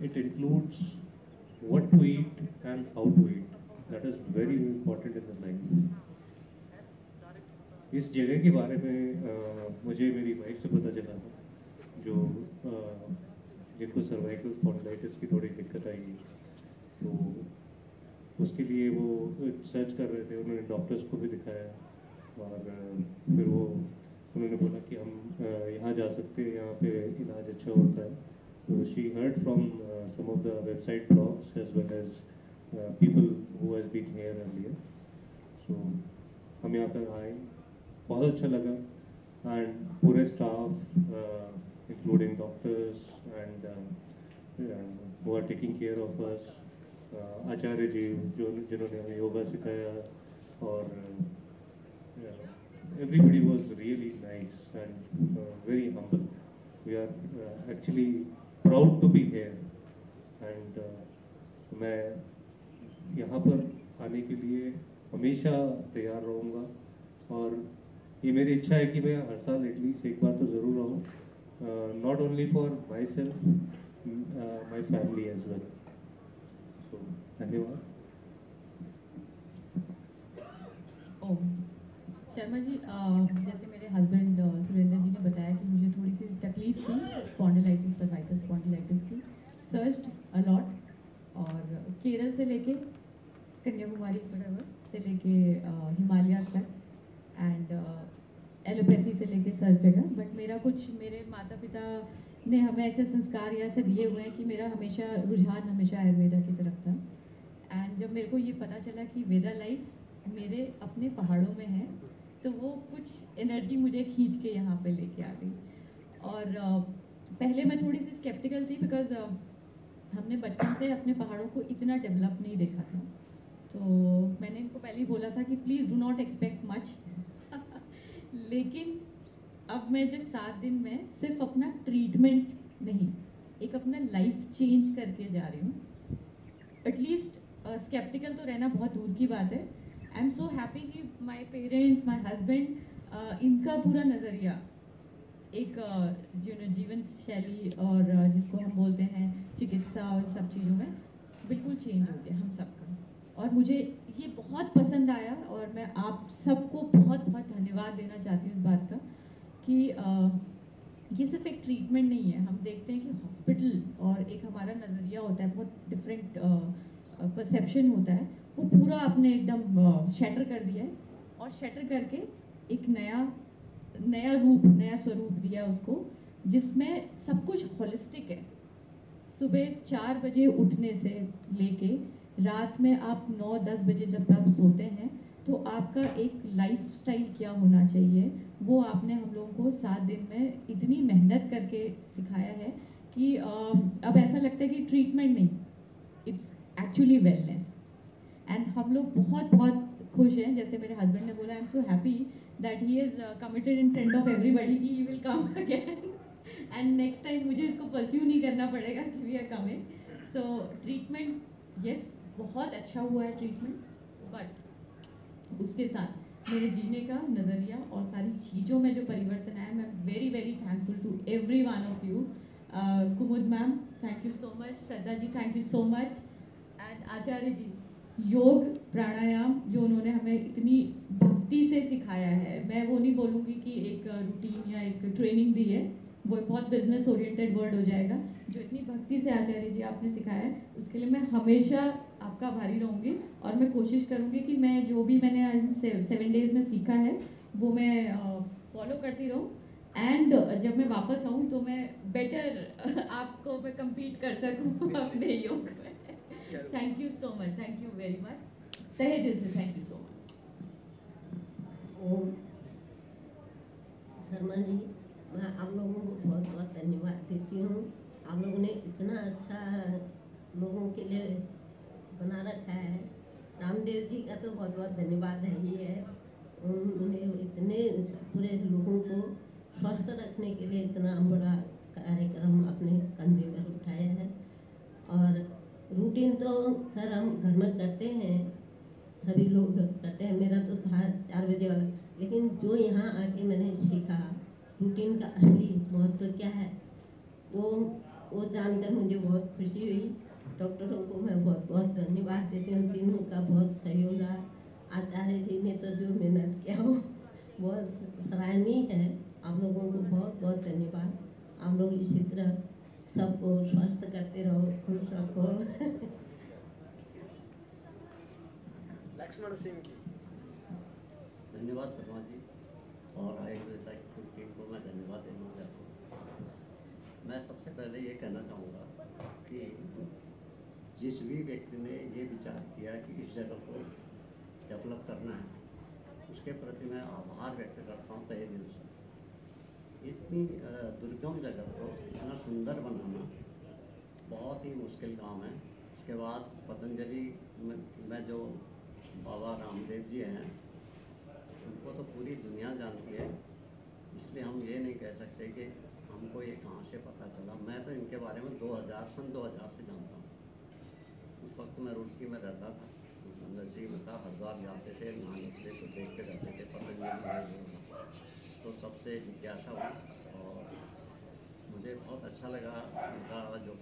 it includes what to eat and how to eat. That is very important in the life. इस जगह के बारे में मुझे मेरी वाइफ से पता चला था, जो जिनको सर्वाइकल स्पॉन्डिलाइटिस की थोड़ी दिक्कत आई, तो उसके लिए वो सर्च कर रहे थे। उन्होंने डॉक्टर्स को भी दिखाया और फिर वो उन्होंने बोला कि हम यहाँ जा सकते हैं, यहाँ पे इलाज अच्छा होता है। तो she heard from some of the website blogs as well as people who has been here earlier. So हम यहाँ पर आए, बहुत अच्छा लगा। एंड पूरे staff including doctors and who are taking care of us, Acharya ji जिन्होंने हमें योगा सिखाया, और everybody was really nice and very humble. We are actually proud to be here and मैं यहाँ पर आने के लिए हमेशा तैयार रहूँगा, और ये मेरी इच्छा है कि मैं हर साल एटलीस्ट एक बार तो ज़रूर रहूँ, not only for myself, my family as well. So धन्यवाद। शर्मा जी, जैसे मेरे हस्बैंड सुरेंद्र जी ने बताया कि मुझे थोड़ी सी तकलीफ थी स्पॉन्डिलाइटिस, सर्वाइकल स्पॉन्डिलाइटिस की। सर्च्ड अलॉट, और केरल से लेके कन्याकुमारी से लेके हिमालय तक, एंड एलोपैथी से लेके सर जगह। बट मेरे माता पिता ने हमें ऐसे संस्कार या ऐसे दिए हुए हैं कि मेरा रुझान हमेशा आयुर्वेदा की तरफ था। एंड जब मेरे को ये पता चला कि वेदा लाइफ मेरे अपने पहाड़ों में है, तो वो कुछ एनर्जी मुझे खींच के यहाँ पे लेके आ गई। और पहले मैं थोड़ी सी स्केप्टिकल थी, बिकॉज हमने बचपन से अपने पहाड़ों को इतना डेवलप नहीं देखा था। तो मैंने इनको पहले ही बोला था कि please do not expect much. लेकिन अब मैं जो 7 दिन में सिर्फ अपना ट्रीटमेंट नहीं, एक अपना लाइफ चेंज करके जा रही हूँ। एटलीस्ट स्केप्टिकल तो रहना बहुत दूर की बात है। आई एम सो हैप्पी कि माई पेरेंट्स, माई हस्बैंड, इनका पूरा नज़रिया एक जीवन शैली और जिसको हम बोलते हैं चिकित्सा और सब चीज़ों में बिल्कुल चेंज हो गया हम सबका। और मुझे ये बहुत पसंद आया, और मैं आप सबको बहुत बहुत धन्यवाद देना चाहती हूँ इस बात का कि ये सिर्फ एक ट्रीटमेंट नहीं है। हम देखते हैं कि हॉस्पिटल और एक हमारा नज़रिया होता है, बहुत डिफरेंट परसेप्शन होता है, वो पूरा आपने एकदम शटर कर दिया है, और शटर करके एक नया रूप, नया स्वरूप दिया उसको, जिसमें सब कुछ होलिस्टिक है। सुबह 4 बजे उठने से लेके रात में आप 9-10 बजे जब आप सोते हैं, तो आपका एक लाइफस्टाइल क्या होना चाहिए, वो आपने हम लोगों को 7 दिन में इतनी मेहनत करके सिखाया है कि अब ऐसा लगता है कि ट्रीटमेंट नहीं, इट्स एक्चुअली वेलनेस। एंड हम लोग बहुत बहुत खुश हैं। जैसे मेरे हस्बैंड ने बोला, I am so happy that he is committed in front of everybody कि he will come again, and next time मुझे इसको परस्यू नहीं करना पड़ेगा कि we are coming. So treatment, yes, बहुत अच्छा हुआ है ट्रीटमेंट, बट उसके साथ मेरे जीने का नज़रिया और सारी चीज़ों में जो परिवर्तन आया, मैं very very thankful to every one of you. Kumud ma'am, thank you so much. Shraddha ji, thank you so much. And Acharya ji, yoga pranayama जो उन्होंने हमें इतनी भक्ति से सिखाया है, मैं वो नहीं बोलूँगी कि एक रूटीन या एक ट्रेनिंग दी है, वो बहुत बिजनेस ओरिएंटेड वर्ड हो जाएगा। जो इतनी भक्ति से आचार्य जी आपने सिखाया है, उसके लिए मैं हमेशा आपका आभारी रहूँगी, और मैं कोशिश करूँगी कि मैं जो भी मैंने 7 डेज में सीखा है वो मैं फॉलो करती रहूँ, एंड जब मैं वापस आऊँ तो मैं बेटर आपको मैं कम्पीट कर सकूँ अपने योग में। Thank you so much, thank you very much, तहे दिल से thank you so much. Sharma ji, मैं आप लोगों को बहुत बहुत धन्यवाद देती हूँ। आप लोगों ने इतना अच्छा लोगों के लिए बना रखा है। रामदेव जी का तो बहुत बहुत धन्यवाद है ही है। उन्होंने इतने पूरे लोगों को स्वस्थ रखने के लिए इतना बड़ा कार्यक्रम अपने कंधे पर उठाया है। और रूटीन तो खैर हम घर में करते हैं, सभी लोग करते हैं, मेरा तो था 4 बजे वाला, लेकिन जो यहाँ आके मैंने सीखा रूटीन का असली महत्व क्या है, वो वो जानकर मुझे बहुत खुशी हुई। डॉक्टरों को मैं बहुत बहुत धन्यवाद देती हूँ, तीनों का बहुत सहयोग रहा। आचार्य जी ने तो जो मेहनत किया वो बहुत सराहनीय है। आप लोगों को बहुत बहुत धन्यवाद। आप लोग इसी तरह सबको स्वस्थ करते रहो, खुश रखो। लक्ष्मण सिंह की धन्यवाद शर्मा जी और आयुर्वेदा की टीम को मैं धन्यवाद देना चाहता हूँ। मैं सबसे पहले ये कहना चाहूँगा कि जिस भी व्यक्ति ने ये विचार किया कि इस जगह को डेवलप करना है, उसके प्रति मैं आभार व्यक्त करता हूँ तहे दिल से। इतनी दुर्गम जगह को इतना सुंदर बनाना बहुत ही मुश्किल काम है। उसके बाद पतंजलि में जो बाबा रामदेव जी हैं, उनको तो पूरी दुनिया जानती है, इसलिए हम ये नहीं कह सकते कि हमको ये कहाँ से पता चला। मैं तो इनके बारे में सन 2000 से जानता हूँ। उस वक्त मैं रुड़की में रहता था, नजदीक में था, हरिद्वार जाते थे, नहाने के लिए तो देखते रहते थे पतंजलि, तो तब से जिज्ञासा हुई और मुझे बहुत अच्छा लगा उनका जो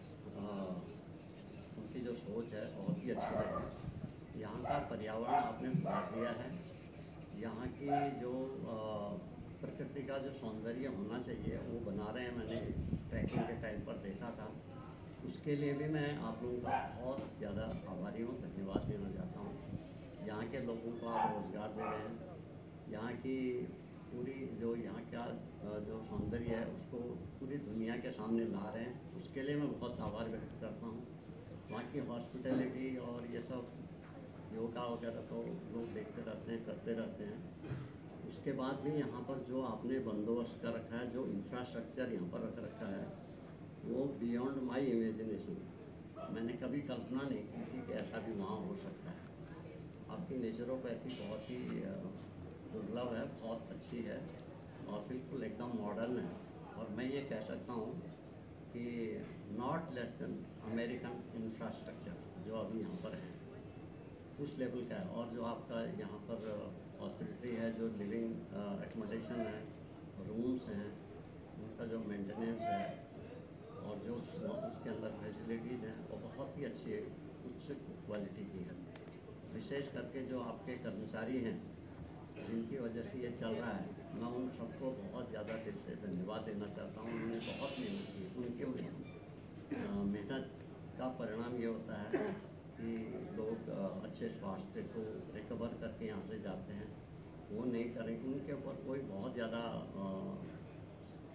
उनकी जो सोच है बहुत ही अच्छी लगी। यहाँ का पर्यावरण आपने सुधार दिया है। यहाँ की जो प्रकृति का जो सौंदर्य होना चाहिए वो बना रहे हैं। मैंने ट्रैकिंग के टाइम पर देखा था। उसके लिए भी मैं आप लोगों का बहुत ज़्यादा आभारी हूँ, धन्यवाद देना चाहता हूँ। यहाँ के लोगों को आप रोज़गार दे रहे हैं। यहाँ की पूरी जो यहाँ का जो सौंदर्य है उसको पूरी दुनिया के सामने ला रहे हैं, उसके लिए मैं बहुत आभार व्यक्त करता हूँ। वहाँ की हॉस्पिटैलिटी और ये सब योगा वगैरह तो लोग देखते रहते हैं, करते रहते हैं। उसके बाद भी यहाँ पर जो आपने बंदोबस्त कर रखा है, जो इंफ्रास्ट्रक्चर यहाँ पर रख रखा है, वो बियॉन्ड माई इमेजिनेशन। मैंने कभी कल्पना नहीं की थी कि ऐसा भी वहाँ हो सकता है। आपकी नेचुरोपैथी बहुत ही दुर्लभ है, बहुत अच्छी है और बिल्कुल एकदम मॉडर्न है। और मैं ये कह सकता हूँ कि not less than American infrastructure जो अभी यहाँ पर है उस लेवल का है। और जो आपका यहाँ पर हॉस्पिटल है, जो लिविंग एकोमोडेशन है, रूम्स हैं, उनका जो मेंटेनेंस है और जो उसके अंदर फैसिलिटीज़ हैं वो बहुत ही अच्छी है, उच्च क्वालिटी की है। विशेष करके जो आपके कर्मचारी हैं जिनकी वजह से ये चल रहा है, मैं उन सबको बहुत ज़्यादा दिल से धन्यवाद देना चाहता हूँ। उन्होंने बहुत मेहनत की। उनके मेहनत का परिणाम ये होता है कि लोग अच्छे स्वास्थ्य को रिकवर करके यहाँ से जाते हैं। वो नहीं करेंगे, उनके ऊपर कोई बहुत ज़्यादा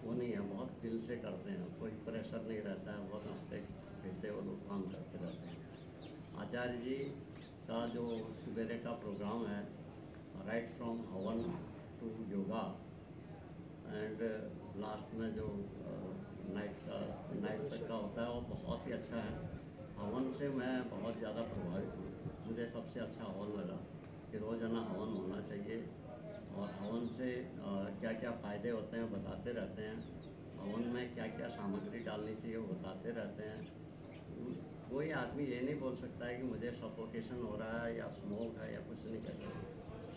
वो नहीं है, बहुत दिल से करते हैं, कोई प्रेशर नहीं रहता है, बहुत हंसते खेलते वो लोग काम करते रहते हैं। आचार्य जी का जो सवेरे का प्रोग्राम है, राइट फ्रॉम हवन टू योगा एंड लास्ट में जो नाइट तक का होता है, वो बहुत ही अच्छा है। हवन से मैं बहुत ज़्यादा प्रभावित हूँ। मुझे सबसे अच्छा हवन लगा कि रोज़ाना हवन होना चाहिए और हवन से क्या क्या फ़ायदे होते हैं बताते रहते हैं। हवन में क्या क्या सामग्री डालनी चाहिए वो बताते रहते हैं। कोई आदमी ये नहीं बोल सकता है कि मुझे सफोकेशन हो रहा है या स्मोक है या कुछ नहीं कहता।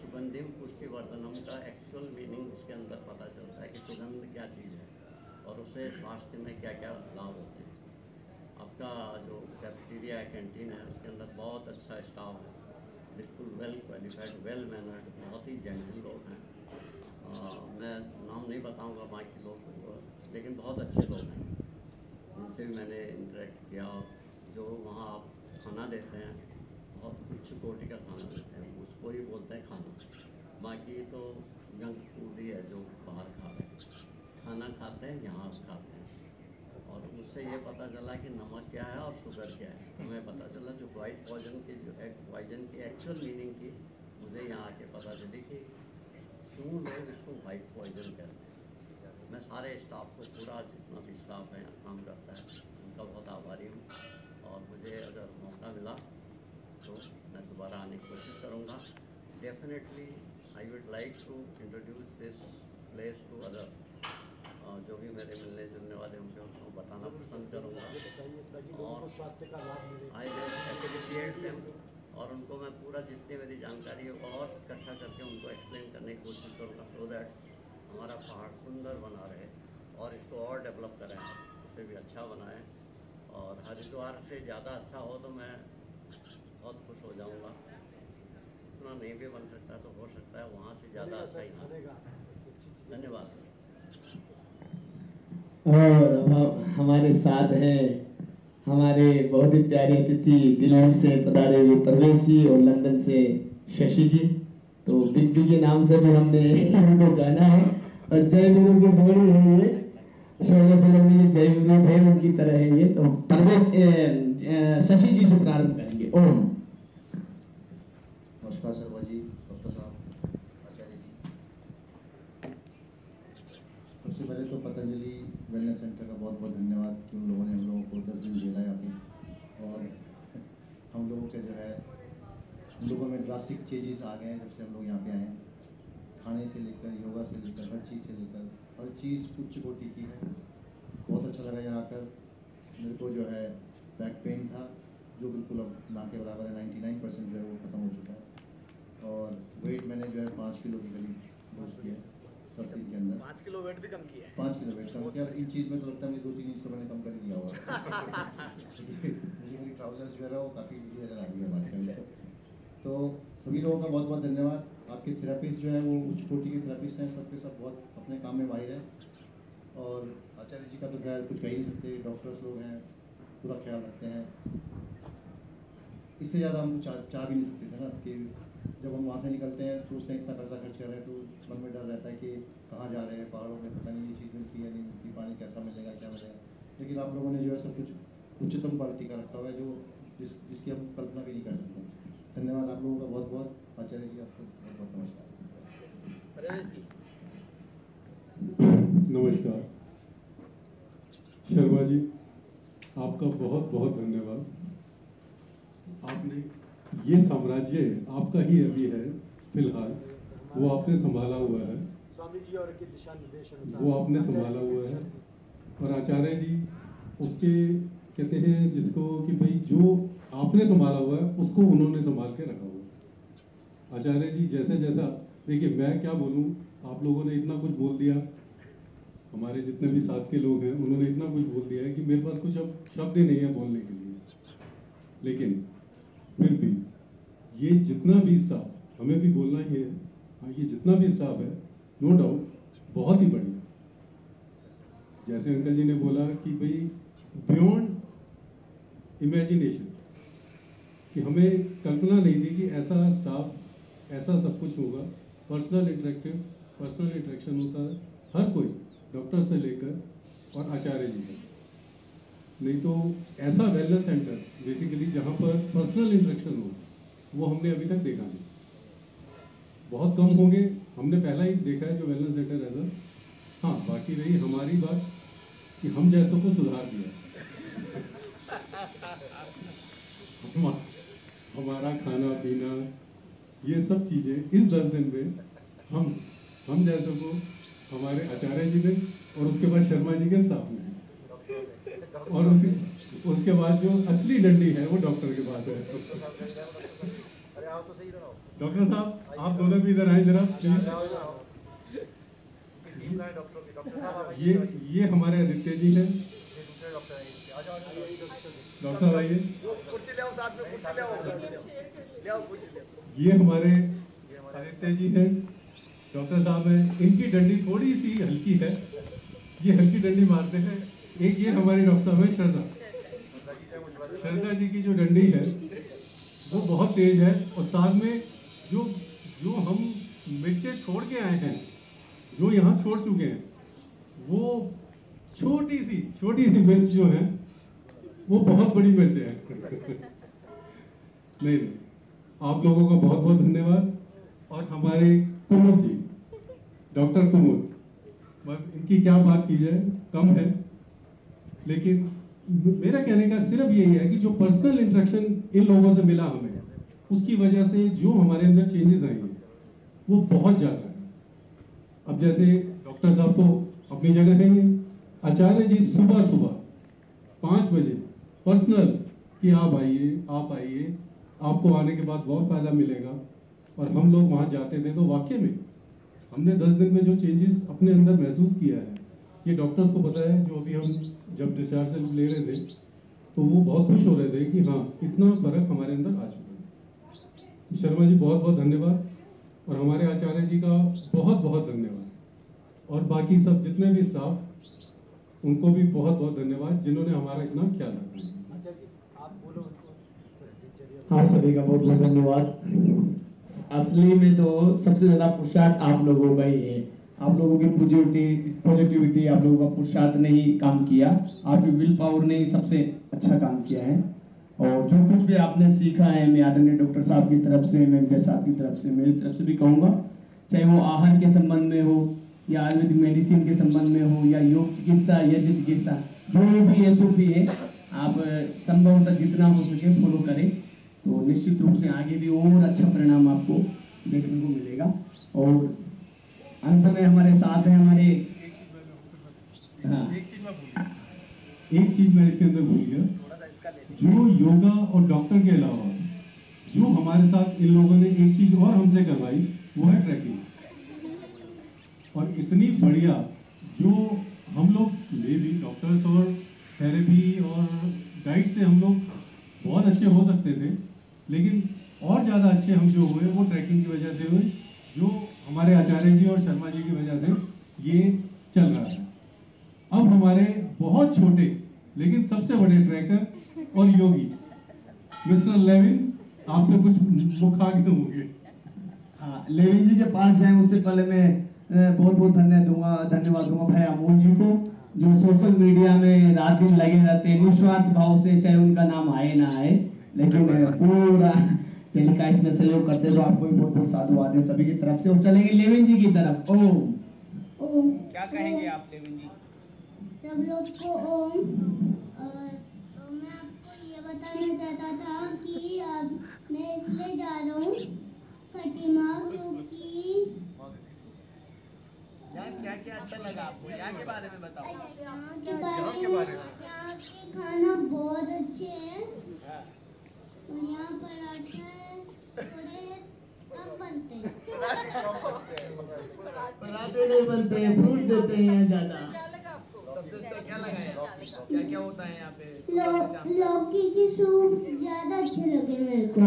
सुगंधिम पुष्टिवर्धनम का एक्चुअल मीनिंग उसके अंदर पता चलता है कि सुगंध क्या चीज़ है और उससे स्वास्थ्य में क्या क्या लाभ होते हैं। आपका जो कैफेटेरिया है, कैंटीन है, उसके अंदर बहुत अच्छा स्टाफ है, बिल्कुल वेल क्वालिफाइड, वेल मैनर्ड, बहुत ही जेंटल लोग हैं। मैं नाम नहीं बताऊंगा बाकी लोग, लेकिन बहुत अच्छे लोग हैं। उनसे भी मैंने इंटरेक्ट किया। और जो वहाँ आप खाना देते हैं, बहुत उच्च कोटि का खाना देते हैं, उसको ही बोलते हैं खाना। बाकी तो जंक फूड ही है जो बाहर खा रहे हैं। खाना खाते हैं यहाँ आप खाते हैं। और उससे ये पता चला कि नमक क्या है और शुगर क्या है। हमें पता चला जो वाइट पॉइजन की एक्चुअल मीनिंग की मुझे यहाँ आके पता चली कि क्यों लोग इसको वाइट पॉइजन कहते हैं। मैं सारे स्टाफ को, पूरा जितना भी स्टाफ है यहाँ काम करता है, उनका बहुत आभारी हूँ। और मुझे अगर मौका मिला तो मैं दोबारा आने की कोशिश करूँगा। Definitely I would like to introduce this place to other. जो भी मेरे मिलने जुलने वाले होंगे उनको बताना पसंद करूँगा और स्वास्थ्य का लाभ मिले। I will appreciate them. और उनको मैं पूरा जितनी मेरी जानकारी है और इकट्ठा करके उनको एक्सप्लेन करने की कोशिश करूँगा, सो दैट हमारा पहाड़ सुंदर बना रहे और इसको और डेवलप करें, इससे भी अच्छा बनाएं। और हरिद्वार से ज़्यादा अच्छा हो तो मैं बहुत खुश हो जाऊंगा। इतना नहीं भी बन सकता तो हो सकता है वहाँ से ज़्यादा अच्छा ही हो। धन्यवाद सर। और हमारे साथ हैं हमारे बहुत ही प्यारे अतिथि दिल्ली से पधारे हुए परवेश जी और लंदन से शशि जी। तो बिग बी के नाम से भी हमने इनको जाना है और जय गुरु की जोड़ी है ये, शोले फिल्म में जय गुरु है उनकी तरह है ये। तो परवेश शशि जी से प्रारंभ करेंगे। ओम। नमस्कार शर्मा जी, डॉक्टर साहब, आचार्य जी। सबसे पहले तो पतंजलि वेलनेस सेंटर का बहुत बहुत धन्यवाद कि उन लोगों ने हम लोगों को 10 दिन झेला है अभी। और हम लोगों के जो है हम लोगों में ड्रास्टिक चेंजेस आ गए हैं जब से हम लोग यहाँ पे आए हैं। खाने से लेकर योगा से लेकर हर चीज़ से लेकर हर चीज़ उच्च कोटि की है। बहुत अच्छा लगा यहाँ आकर। मेरे को जो है बैक पेन था जो बिल्कुल अब ना के बराबर है, 99% जो है वो ख़त्म हो चुका है। और वेट मैंने जो है 5 किलो के करीब लूज किया 10 दिन के अंदर। 5 किलो वेट भी कम किया है। 5 किलो वेट कम किया। इन चीज़ में तो लगता है मुझे 2-3 इंच तो मैंने कम कर ही दिया हुआ। मुझे मेरी ट्राउजर्स जो है वो काफ़ी ईजी नजर आ रही है हमारे। तो सभी लोगों का बहुत बहुत धन्यवाद। आपके थेरेपिस्ट जो है वो उच्च कोटि के थेरेपिस्ट हैं, सबके सब बहुत अपने काम में माहिर हैं। और आचार्य जी का तो खैर कुछ कह ही नहीं सकते, डॉक्टर्स लोग हैं, पूरा ख्याल रखते हैं। इससे ज़्यादा हम चाह भी नहीं सकते थे ना कि जब हम वहाँ से निकलते हैं सोचते हैं इतना पैसा खर्च कर रहे हैं तो मन में डर रहता है कि कहाँ जा रहे हैं, पहाड़ों में पता नहीं ये चीज़ मिलती है नहीं मिलती, पानी कैसा मिलेगा क्या मिलेगा। लेकिन आप लोगों ने जो है सब कुछ उच्चतम क्वालिटी का रखा हुआ है जो जिसकी हम कल्पना भी नहीं कर सकते। धन्यवाद आप लोगों का बहुत बहुत। आचार्य जी आपको बहुत बहुत नमस्कार। नमस्कार शर्मा जी, आपका बहुत बहुत धन्यवाद। आपने ये साम्राज्य आपका ही अभी है फिलहाल, वो आपने संभाला हुआ है, स्वामी जी और के दिशा निर्देश अनुसार वो आपने संभाला हुआ है। और आचार्य जी उसके कहते हैं जिसको कि भाई जो आपने संभाला हुआ है उसको उन्होंने संभाल के रखा हुआ है। आचार्य जी जैसे जैसा देखिए मैं क्या बोलूँ, आप लोगों ने इतना कुछ बोल दिया, हमारे जितने भी साथ के लोग हैं उन्होंने इतना कुछ बोल दिया है कि मेरे पास कुछ अब शब्द ही नहीं है बोलने के लिए। लेकिन फिर भी ये जितना भी स्टाफ, हमें भी बोलना ही है, ये जितना भी स्टाफ है नो डाउट बहुत ही बढ़िया। जैसे अंकल जी ने बोला कि भाई बियॉन्ड इमेजिनेशन, कि हमें कल्पना नहीं थी कि ऐसा स्टाफ ऐसा सब कुछ होगा। पर्सनल इंटरेक्शन होता है हर कोई, डॉक्टर से लेकर और आचार्य जी तक। नहीं तो ऐसा वेलनेस सेंटर बेसिकली जहाँ पर पर्सनल इंटरेक्शन हो वो हमने अभी तक देखा नहीं, बहुत कम होंगे। हमने पहला ही देखा है जो वेलनेस सेंटर ऐसा। हाँ, बाकी रही हमारी बात कि हम जैसों को सुधार दिया। हमारा खाना पीना ये सब चीज़ें इस 10 दिन में हम जैसों को हमारे आचार्य जी ने और उसके बाद शर्मा जी के स्टाफ ने, और उसके बाद जो असली डंडी है वो डॉक्टर के पास है। डॉक्टर साहब आप दोनों भी इधर आए जरा प्लीज। ये हमारे आदित्य जी हैं। डॉक्टर साहब आइए। ये हमारे आदित्य जी हैं, डॉक्टर साहब हैं। इनकी डंडी थोड़ी सी हल्की है, ये हल्की डंडी मारते हैं। एक ये हमारी डॉक्टर साहब है श्रद्धा जी की जो डंडी है वो बहुत तेज है। और साथ में जो हम मिर्चें छोड़ के आए हैं, जो यहाँ छोड़ चुके हैं, वो छोटी सी मिर्च जो है वो बहुत बड़ी मिर्च है। नहीं, आप लोगों का बहुत बहुत धन्यवाद। और हमारे कुमुद जी, डॉक्टर कुमुद, इनकी क्या बात की जाए, कम है। लेकिन मेरा कहने का सिर्फ यही है कि जो पर्सनल इंटरेक्शन इन लोगों से मिला हमें, उसकी वजह से जो हमारे अंदर चेंजेस आएंगे वो बहुत ज़्यादा है। अब जैसे डॉक्टर साहब तो अपनी जगह हैं, आचार्य जी सुबह 5 बजे पर्सनल कि आप आइए, आपको आने के बाद बहुत फ़ायदा मिलेगा। और हम लोग वहाँ जाते थे तो वाकई में हमने 10 दिन में जो चेंजेस अपने अंदर महसूस किया है, ये डॉक्टर्स को पता है। जो अभी हम जब डिस्चार्ज से ले रहे थे तो वो बहुत खुश हो रहे थे कि हाँ इतना फर्क हमारे अंदर आ चुका है। शर्मा जी बहुत बहुत धन्यवाद, और हमारे आचार्य जी का बहुत बहुत धन्यवाद, और बाकी सब जितने भी स्टाफ उनको भी बहुत बहुत धन्यवाद जिन्होंने हमारा इतना ख्याल रखा। आचार्य जी आप बोलो उनको। आप सभी का बहुत बहुत धन्यवाद। असली में तो सबसे ज्यादा पुरुषार्थ आप लोगों का ही है। आप लोगों की पॉजिटिविटी, आप लोगों का पुरुषार्थ ने ही काम किया, आपकी विल पावर ने ही सबसे अच्छा काम किया है। और जो कुछ भी आपने सीखा है, मैं आदरणीय डॉक्टर साहब की तरफ से, मैं विजय साहब की तरफ से, मेरी तरफ से भी कहूँगा, चाहे वो आहार के संबंध में हो या आयुर्वेदिक मेडिसिन के संबंध में हो या योग चिकित्सा, यज्ञ चिकित्सा, जो भी SOP है आप संभवतः जितना हो सके फॉलो करें, तो निश्चित रूप से आगे भी और अच्छा परिणाम आपको देखने को मिलेगा। और अंत में हमारे साथ हैं हमारे एक चीज मैं इसके अंदर भूल गया, जो योगा और डॉक्टर के अलावा जो हमारे साथ इन लोगों ने एक चीज और हमसे करवाई, वो है ट्रैकिंग। और इतनी बढ़िया, जो हम लोग ले भी डॉक्टर्स और थेरेपी और डाइट से हम लोग बहुत अच्छे हो सकते थे, लेकिन और ज़्यादा अच्छे हम जो हुए वो ट्रैकिंग की वजह से हुए, जो हमारे आचार्य जी और शर्मा जी की वजह से ये चल रहा है। अब हमारे बहुत छोटे लेकिन सबसे बड़े ट्रैकर और योगी मिस्टर लेविन आपसे कुछ मुखाग्र होंगे। हाँ, लेविन जी के पास जाए उससे पहले मैं बहुत बहुत धन्यवाद दूंगा भाई अमोल जी को, जो सोशल मीडिया में रात दिन लगे रहते हैं निस्वार्थ भाव से, चाहे उनका नाम आए ना आए, लेकिन पूरा टेलीकास्ट में सहयोग करते हैं। तो आपको भी बहुत बहुत साधुवाद है सभी की तरफ से। और चलेंगे लेविन जी की तरफ। ओम क्या कहेंगे आप लेविन जी? सब लोग को ओम। तो मैं आपको ये बताना चाहता था कि अब मैं इसलिए जा रहा हूँ खटीमा, क्योंकि यहाँ क्या क्या अच्छा लगा आपको? यहाँ के बारे में बताओ। यहाँ के खाना बहुत अच्छे हैं और यहाँ पराठे थोड़े कम बनते हैं। पराठे नहीं बनते हैं, फ्रूट देते हैं यहाँ ज्यादा। सबसे अच्छा क्या लगा है? क्या क्या होता है यहाँ पे? लौकी की सूप ज्यादा अच्छे लगे मेरे को।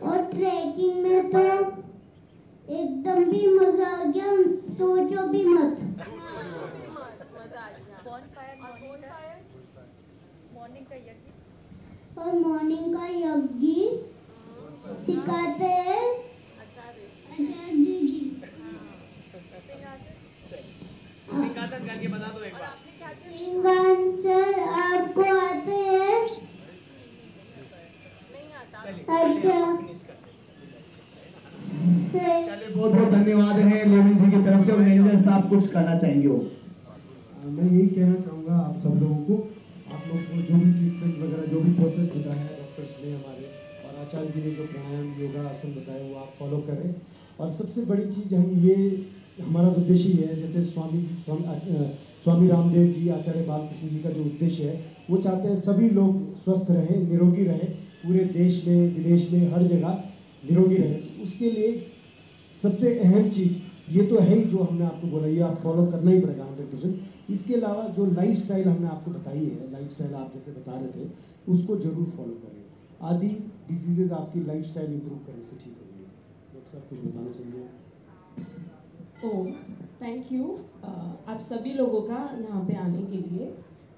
और ट्रैकिंग में तो एकदम भी मजा आ गया, सोचो भी मत। और मॉर्निंग का यज्ञ सिखाते हैं आचार्य जी। सिंहासन करके बता दो एक बार। सिंहासन आपको आते हैं? अच्छा, बहुत बहुत धन्यवाद है लेविन जी की तरफ से। मैनेजर साहब कुछ कहना चाहेंगे वो। मैं यही कहना चाहूँगा आप सब लोगों को, आप लोग को जो भी ट्रीटमेंट वगैरह जो भी प्रोसेस बताया है डॉक्टर्स ने हमारे और आचार्य जी ने जो प्राणायाम योगा आसन बताए वो आप फॉलो करें। और सबसे बड़ी चीज़ हम ये हमारा उद्देश्य ये है, जैसे स्वामी रामदेव जी, आचार्य बालकृष्ण जी का जो उद्देश्य है, वो चाहते हैं सभी लोग स्वस्थ रहें, निरोगी रहें, पूरे देश में विदेश में हर जगह निरोगी रहें। तो उसके लिए सबसे अहम चीज़ ये तो है ही जो हमने आपको बोला, ये आप फॉलो करना ही पड़ेगा 100%। इसके अलावा जो लाइफस्टाइल हमने आपको बताई है, लाइफस्टाइल आप जैसे बता रहे थे, उसको जरूर फॉलो करें। आदि डिजीजेज आपकी लाइफस्टाइल इंप्रूव करने से ठीक हो जाएगी। डॉक्टर साहब कुछ बताना चाहिए? थैंक यू आप सभी लोगों का यहाँ पे आने के लिए।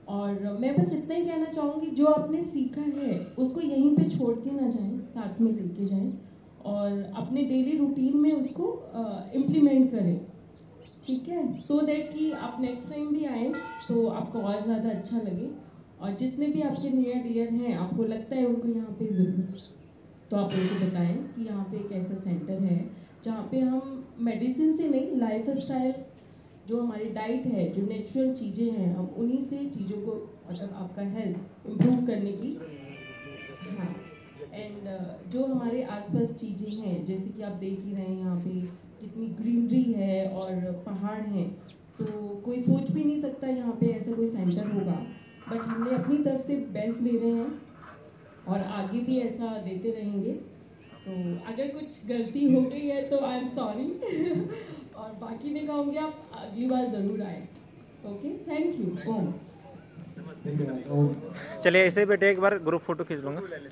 और मैं बस इतना ही कहना चाहूँगी, जो आपने सीखा है उसको यहीं पे छोड़ के ना जाएं, साथ में लेके जाएं और अपने डेली रूटीन में उसको इम्प्लीमेंट करें, ठीक है? सो दैट कि आप नेक्स्ट टाइम भी आएँ तो आपको और ज़्यादा अच्छा लगे। और जितने भी आपके नियर डियर हैं, आपको लगता है उनको यहाँ पे ज़रूर, तो आप उनको बताएं कि यहाँ पे एक ऐसा सेंटर है जहाँ पे हम मेडिसिन से नहीं, लाइफ स्टाइल जो हमारी डाइट है, जो नेचुरल चीज़ें हैं, हम उन्हीं से चीज़ों को, मतलब आपका हेल्थ इम्प्रूव करने की, हाँ। एंड जो हमारे आसपास चीज़ें हैं, जैसे कि आप देख ही रहे हैं यहाँ पे जितनी ग्रीनरी है और पहाड़ हैं, तो कोई सोच भी नहीं सकता यहाँ पे ऐसा कोई सेंटर होगा। बट हमने अपनी तरफ से बेस्ट दे रहे हैं और आगे भी ऐसा देते रहेंगे। तो अगर कुछ गलती हो गई है तो आई एम सॉरी और बाकी मैं कहूँगी आप अगली बार ज़रूर आएँ। Okay, thank you. ओम। धन्यवाद। ओम। चलिए ऐसे ही बैठे, एक बार ग्रुप फोटो खींच लूँगा।